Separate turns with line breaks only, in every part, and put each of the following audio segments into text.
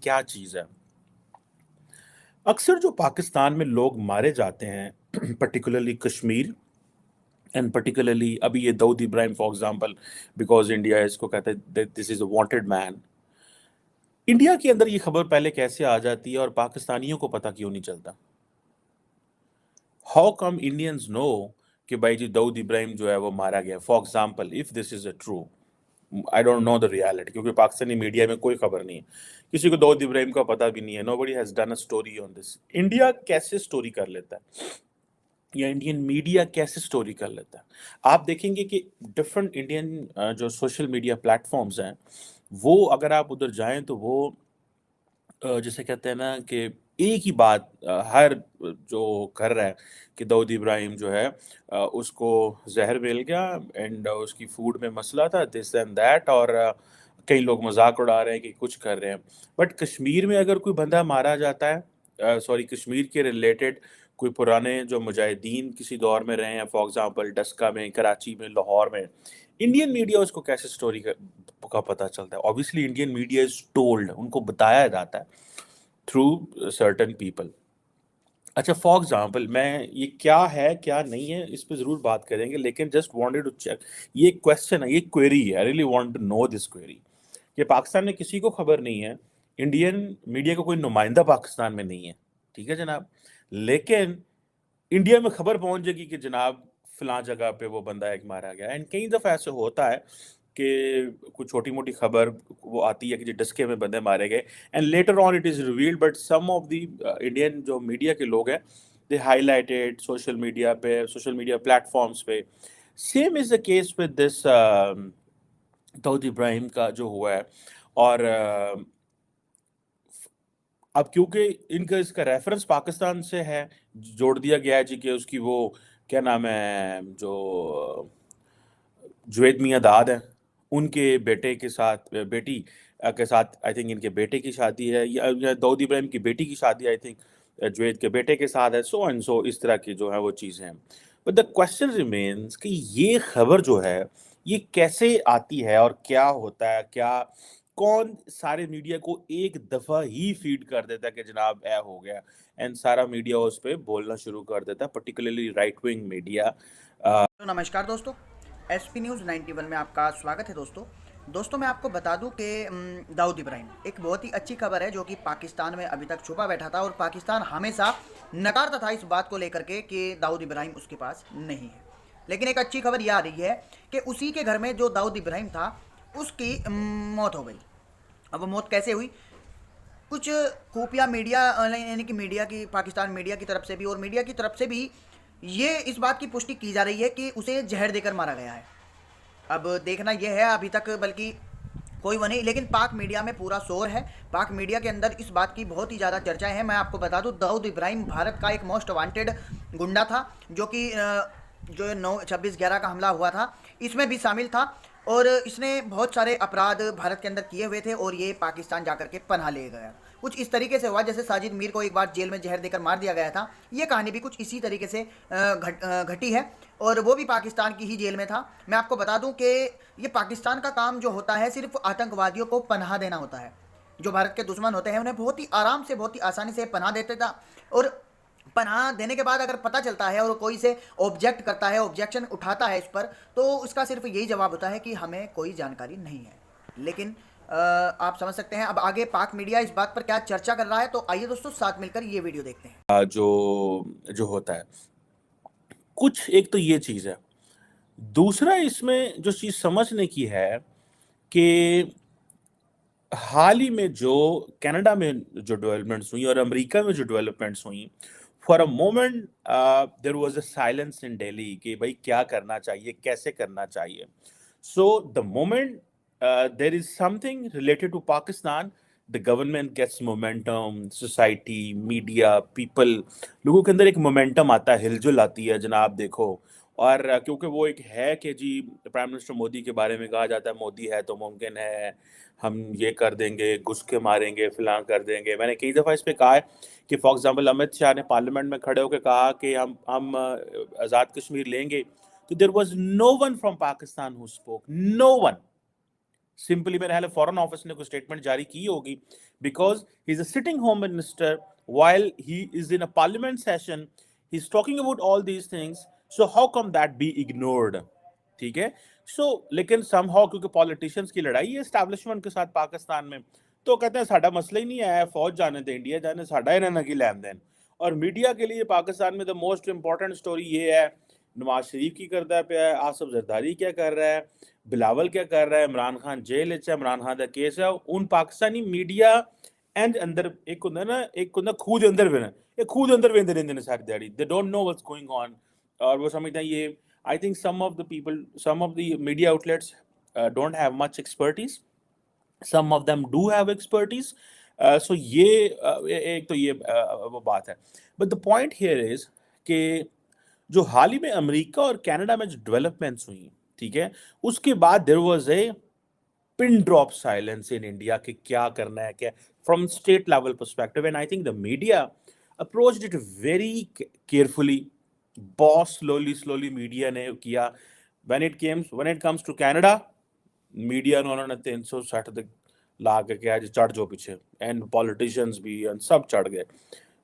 क्या चीज़ है। अक्सर जो पाकिस्तान में लोग मारे जाते हैं पर्टिकुलरली कश्मीर एंड पर्टिकुलरली अभी ये Dawood Ibrahim for example, because India इसको कहते हैं this is a wanted man. India के अंदर ये खबर पहले कैसे आ जाती है और पाकिस्तानियों को पता क्यों नहीं चलता? हाउ कम इंडियंस नो कि भाई जी दाऊद इब्राहिम जो है वो मारा गया for example, if this is a true. I don't know the reality, क्योंकि पाकिस्तानी मीडिया में कोई खबर नहीं है, किसी को दाऊद इब्राहिम का पता भी नहीं है। Nobody has done a story on this. India कैसे स्टोरी कर लेता है या इंडियन मीडिया कैसे स्टोरी कर लेता है? आप देखेंगे कि डिफरेंट इंडियन जो सोशल मीडिया प्लेटफॉर्म्स हैं, वो अगर आप उधर जाएं तो वो जैसे कहते हैं ना कि एक ही बात हर जो कर रहा है कि दाऊद इब्राहिम जो है उसको जहर मिल गया एंड उसकी फूड में मसला था, दिस एंड दैट, और कई लोग मजाक उड़ा रहे हैं कि कुछ कर रहे हैं। बट कश्मीर में अगर कोई बंदा मारा जाता है, सॉरी, कश्मीर के रिलेटेड कोई पुराने जो मुजाहिदीन किसी दौर में रहे हैं, फॉर एग्जांपल डस्का में, कराची में, लाहौर में, इंडियन मीडिया उसको कैसे स्टोरी का पता चलता है? Obviously Indian media is told, उनको बताया जाता है थ्रू सर्टेन पीपल। अच्छा, फॉर एग्जांपल, मैं ये क्या है क्या नहीं है इस पे ज़रूर बात करेंगे, लेकिन जस्ट वांटेड टू चेक, ये क्वेश्चन है, ये क्वेरी है, I really want to know this query, कि पाकिस्तान में किसी को खबर नहीं है, इंडियन मीडिया का कोई नुमाइंदा पाकिस्तान में नहीं है, ठीक है जनाब, लेकिन इंडिया में खबर पहुंच जाएगी कि जनाब फलां जगह पे वो बंदा एक मारा गया। एंड कई दफ़ा ऐसे होता है कि कुछ छोटी मोटी खबर वो आती है कि जो डस्के में बंदे मारे गए, and later on it is revealed, but some of the Indian जो मीडिया के लोग हैं, दे हाईलाइटेड सोशल मीडिया पे, सोशल मीडिया प्लेटफॉर्म्स पे। Same is the case with this Dawood Ibrahim का जो हुआ है। और अब क्योंकि इनका इसका रेफरेंस पाकिस्तान से है, जोड़ दिया गया है जी कि उसकी वो क्या नाम है, जो जुवैद मियाँ दाद हैं, उनके बेटे के साथ बेटी के साथ आई थिंक इनके बेटे की शादी है, या दाऊद इब्राहिम की बेटी की शादी आई थिंक जुवैद के बेटे के साथ है, सो एंड सो, इस तरह की जो है वो चीज़ें हैं। बट द क्वेश्चन रिमेन्स कि ये खबर जो है ये कैसे आती है और क्या होता है, क्या कौन सारे मीडिया को एक दफ़ा ही फीड कर देता है कि जनाब ए हो गया, एंड सारा मीडिया उस पर बोलना शुरू कर देता है, पर्टिकुलरली राइट विंग मीडिया।
तो नमस्कार दोस्तों, एसपी न्यूज़ 91 में आपका स्वागत है। दोस्तों मैं आपको बता दूं कि दाऊद इब्राहिम एक बहुत ही अच्छी खबर है जो कि पाकिस्तान में अभी तक छुपा बैठा था और पाकिस्तान हमेशा नकारता था इस बात को लेकर के कि दाऊद इब्राहिम उसके पास नहीं है। लेकिन एक अच्छी खबर यह आ रही है कि उसी के घर में जो दाऊद इब्राहिम था उसकी मौत हो गई। अब वो मौत कैसे हुई? कुछ खुफिया मीडिया यानी कि मीडिया की, पाकिस्तान मीडिया की तरफ से भी और मीडिया की तरफ से भी ये इस बात की पुष्टि की जा रही है कि उसे जहर देकर मारा गया है। अब देखना यह है, अभी तक बल्कि कोई वो नहीं, लेकिन पाक मीडिया में पूरा शोर है। पाक मीडिया के अंदर इस बात की बहुत ही ज़्यादा चर्चाएं हैं। मैं आपको बता दूं, दाऊद इब्राहिम भारत का एक मोस्ट वांटेड गुंडा था जो कि जो 9/26/11 का हमला हुआ था इसमें भी शामिल था और इसने बहुत सारे अपराध भारत के अंदर किए हुए थे और ये पाकिस्तान जाकर के पनाह ले गया। कुछ इस तरीके से हुआ जैसे साजिद मीर को एक बार जेल में जहर देकर मार दिया गया था। ये कहानी भी कुछ इसी तरीके से घटी है और वो भी पाकिस्तान की ही जेल में था। मैं आपको बता दूं कि ये पाकिस्तान का काम जो होता है सिर्फ आतंकवादियों को पनाह देना होता है। जो भारत के दुश्मन होते हैं उन्हें बहुत ही आराम से, बहुत ही आसानी से पनाह देते था और पनाह देने के बाद अगर पता चलता है और कोई से ऑब्जेक्ट करता है, ऑब्जेक्शन उठाता है इस पर, तो उसका सिर्फ यही जवाब होता है कि हमें कोई जानकारी नहीं है। लेकिन आप समझ सकते हैं अब आगे पाक मीडिया इस बात पर क्या चर्चा कर रहा है। तो आइए दोस्तों साथ मिलकर ये वीडियो देखते हैं।
जो जो होता है कुछ, एक तो ये चीज़ है। दूसरा इसमें जो चीज़ समझने की है कि हाल ही में जो कनाडा में जो डेवलपमेंट्स हुई और अमेरिका में जो डेवलपमेंट्स हुई, for a moment there was a silence in Delhi कि भाई क्या करना चाहिए, कैसे करना चाहिए। So the moment there is something related to Pakistan, the government gets momentum, society, media, people, लोगों के अंदर एक मोमेंटम आता है, हिलजुल आती है जनाब, देखो। और क्योंकि वो एक है कि जी प्राइम मिनिस्टर मोदी के बारे में कहा जाता है, मोदी है तो मुमकिन है हम ये कर देंगे, घुस के मारेंगे, फिलां कर देंगे। मैंने कई दफ़ा इस पे कहा है कि फॉर एग्जांपल अमित शाह ने पार्लियामेंट में खड़े होकर कहा कि हम आज़ाद कश्मीर लेंगे, तो there was no one from Pakistan who spoke, no one. Simply मेरे ख्याल फॉरेन ऑफिस ने कोई स्टेटमेंट जारी की होगी, because he is a sitting home minister while he is in a parliament session, he's talking about all these things, so how come that be ignored? ठीक है, सो लेकिन somehow क्योंकि पॉलिटिशियंस की लड़ाई है एस्टैब्लिशमेंट के साथ पाकिस्तान में, तो कहते हैं साडा मसला ही नहीं है, फौज जाने दे, इंडिया जाने, साडा इन्हां नाल की लैन देन। और मीडिया के लिए पाकिस्तान में द मोस्ट इंपॉर्टेंट स्टोरी ये है, नवाज शरीफ की करता पिया है, आसिफ जरदारी क्या कर रहा है, बिलावल क्या कर रहा है, इमरान खान जेल है, इमरान खान का केस है, उन पाकिस्तानी मीडिया एंड अंदर एक होंदा ना, एक होंदा खूह दे अंदर वेना, ये खूह दे अंदर वेंदे रहंदे ने सारी दिहाड़ी, they don't know what's going on, और वो समझते हैं ये, I think some of the people, some of the media outlets don't have much expertise, some of them do have expertise, so ये एक तो ये वो बात है, but the point here is कि जो हाल ही में अमेरिका और कनाडा में जो डेवलपमेंट्स हुई, ठीक है, उसके बाद there was a pin drop silence in India कि क्या करना है, क्या from state level perspective, and I think the media approached it very carefully, बहुत स्लोली मीडिया ने किया, when it comes to Canada, media ने उन्होंने 360 तक ला के आज चढ़ जो पीछे, एंड पॉलिटिशियंस भी एंड सब चढ़ गए।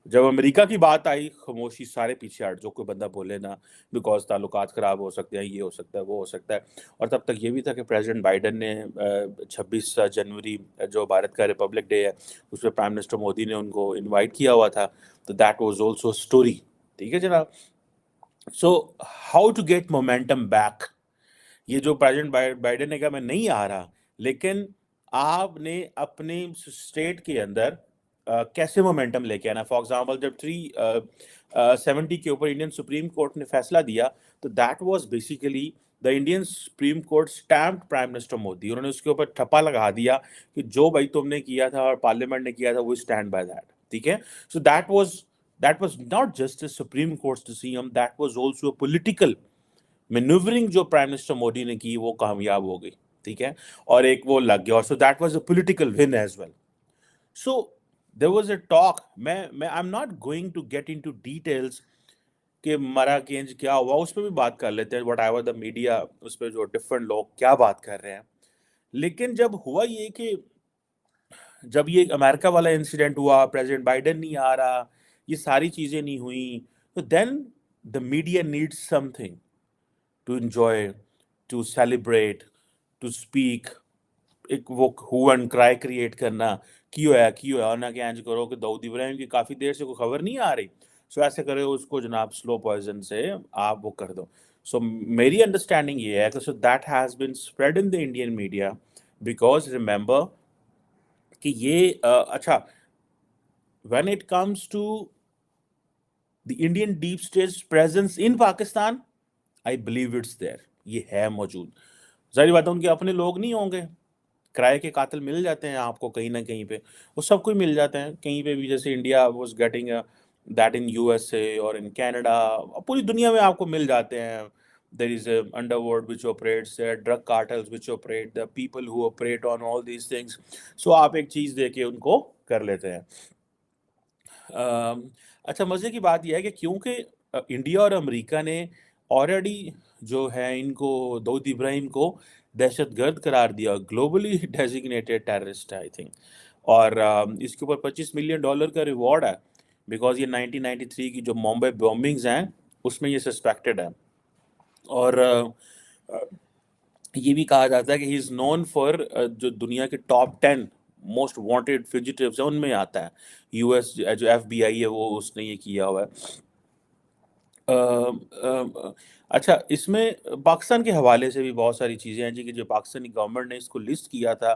जब अमेरिका की बात आई, खामोशी, सारे पीछे हट, जो कोई बंदा बोले ना, बिकॉज ताल्लुकात ख़राब हो सकते हैं, ये हो सकता है, वो हो सकता है। और तब तक ये भी था कि प्रेसिडेंट बाइडन ने 26 जनवरी जो भारत का रिपब्लिक डे है, उसमें प्राइम मिनिस्टर मोदी ने उनको इनवाइट किया हुआ था, तो दैट वाज आल्सो स्टोरी, ठीक है जनाब। So how to get momentum back, ये जो प्रेसिडेंट बाइडन ने कहा मैं नहीं आ रहा, लेकिन आपने अपने स्टेट के अंदर कैसे मोमेंटम लेके आना। फॉर एग्जांपल जब 370 के ऊपर इंडियन सुप्रीम कोर्ट ने फैसला दिया, तो that was basically the Indian supreme court stamped prime minister Modi, उन्होंने उसके ऊपर ठप्पा लगा दिया कि जो भाई तुमने किया था और पार्लियामेंट ने किया था, वो स्टैंड बाय दैट, ठीक है। सो that was not just a supreme courts decision, that was also a political manoeuvring जो प्राइम मिनिस्टर मोदी ने की, वो कामयाब हो गई, ठीक है, और एक वो लग गया, so that was a political win as well. So there was a talk, मैं I am not going to get into details कि मराकेंज क्या हुआ, उस पर भी बात कर लेते हैं, वट एवर द मीडिया, उस पर जो डिफरेंट लोग क्या बात कर रहे हैं। लेकिन जब हुआ ये कि जब ये अमेरिका वाला इंसिडेंट हुआ, प्रेसिडेंट बाइडन नहीं आ रहा, ये सारी चीज़ें नहीं हुई, तो then the media needs something to enjoy, to celebrate, to speak, एक वो हु एंड क्राई क्रिएट करना, की होया ना कि इंज करो कि दाऊद इब्राहिम की काफ़ी देर से कोई खबर नहीं आ रही, सो ऐसे करे उसको जनाब स्लो पॉइजन से आप वो कर दो। सो मेरी अंडरस्टैंडिंग ये है कि so that has been spread in the Indian media, because remember कि ये अच्छा, when it comes to the Indian deep state presence in Pakistan, I believe it's there, ये है मौजूद। जाहिर बात है उनके अपने लोग नहीं होंगे, किराए के कातिल मिल जाते हैं आपको कहीं ना कहीं पे, वो सबको ही मिल जाते हैं कहीं पे भी, जैसे India was getting that in USA और इन कनाडा, पूरी दुनिया में आपको मिल जाते हैं। There is a underworld which operates, drug cartels which operate, the people who operate on all these things, so आप एक चीज़ दे के उनको कर लेते हैं। अच्छा, मज़े की बात यह है कि क्योंकि इंडिया और अमेरिका ने ऑलरेडी जो है इनको, दाऊद इब्राहिम को दहशतगर्द करार दिया, ग्लोबली डेजिग्नेटेड टेररिस्ट है आई थिंक, और इसके ऊपर $25 मिलियन का रिवॉर्ड है, बिकॉज ये 1993 की जो मुंबई बॉम्बिंग्स हैं उसमें ये सस्पेक्टेड है, और ये भी कहा जाता है कि ही इज़ नोन फॉर जो दुनिया के टॉप 10 मोस्ट वांटेड फ्यूजिटिव्स हैं उनमें आता है, यूएस जो एफबीआई है वो उसने ये किया हुआ है। अच्छा, इसमें पाकिस्तान के हवाले से भी बहुत सारी चीज़ें हैं जी, कि जो पाकिस्तानी गवर्नमेंट ने इसको लिस्ट किया था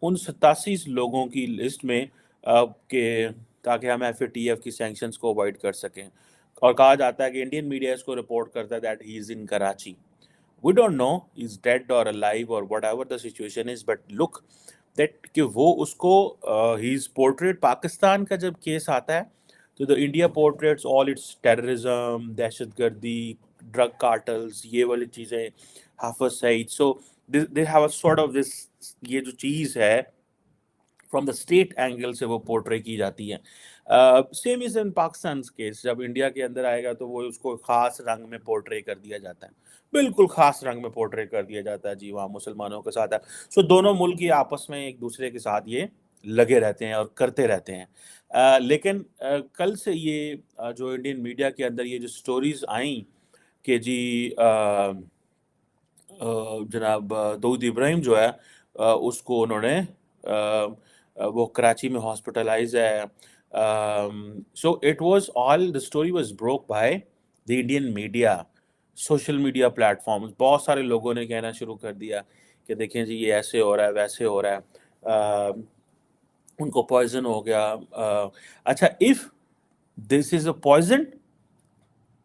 उन 87 लोगों की लिस्ट में, कि ताकि हम एफएटीएफ की सैंक्शंस को अवॉइड कर सकें, और कहा जाता है कि इंडियन मीडिया इसको रिपोर्ट करता है that he is in Karachi, we don't know he's dead or alive or whatever the situation is, but look that कि वो उसको he's portrayed, पाकिस्तान का जब केस आता है तो the India portrays all its terrorism, दहशतगर्दी, drug cartels, ये वाली चीज़ें, Hafiz Saeed, so they have a sort of this, ये जो चीज़ है फ्रॉम द स्टेट एंगल से वो पोर्ट्रे की जाती है। Same is in Pakistan case, जब इंडिया के अंदर आएगा तो वो उसको खास रंग में पोर्ट्रे कर दिया जाता है, बिल्कुल खास रंग में पोर्ट्रे कर दिया जाता है जी, वहाँ मुसलमानों के साथ है। सो दोनों मुल्क ये आपस में एक दूसरे के साथ ये लगे रहते हैं और करते रहते हैं। लेकिन कल से ये जो इंडियन मीडिया के अंदर ये जो स्टोरीज आई कि जी जनाब दाऊद इब्राहिम जो है उसको उन्होंने वो कराची में हॉस्पिटलाइज है। So it was all the story was broke by the Indian media, social media platforms. बहुत सारे लोगों ने कहना शुरू कर दिया कि देखें जी ये ऐसे हो रहा है, वैसे हो रहा है, उनको पॉइजन हो गया। अच्छा, if this is a poison,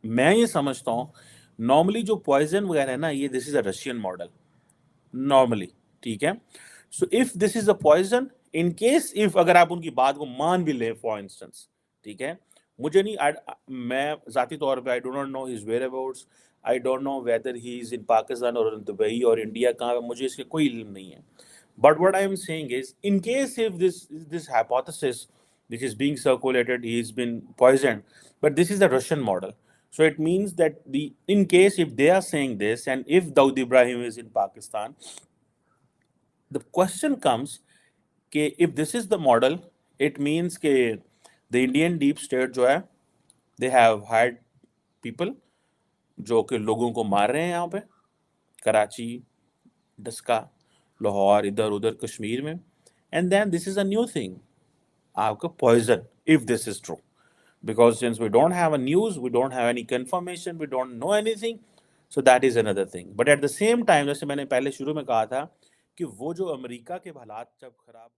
मैं ये समझता हूँ नॉर्मली जो पॉइजन वगैरह है ना, ये this is a Russian model normally, ठीक है। So if this is a poison, in case if अगर आप उनकी बात को मान भी लें फॉर इंस्टेंस, ठीक है, मुझे नहीं मैं ज़ाती तौर पे I do not know his whereabouts, I don't know whether he is in Pakistan और इन दुबई और इंडिया कहाँ है, मुझे इसके कोई इल्म नहीं है। But what I am saying is, in case if this hypothesis which is being circulated, he's been poisoned, but this is the Russian model. So it means that in case if they are saying this, and if Dawood Ibrahim is in Pakistan, the question comes, कि if this is the model, it means कि the Indian deep state जो है, they have hired people जो कि लोगों को मार रहे हैं यहाँ पे, कराची, डस्का, लाहौर, इधर उधर कश्मीर में, and then this is a new thing, आपका poison, if this is true, because since we don't have a news, we don't have any confirmation, we don't know anything, so that is another thing. But at the same time, जैसे मैंने पहले शुरू में कहा था कि वो जो अमेरिका के हालात जब खराब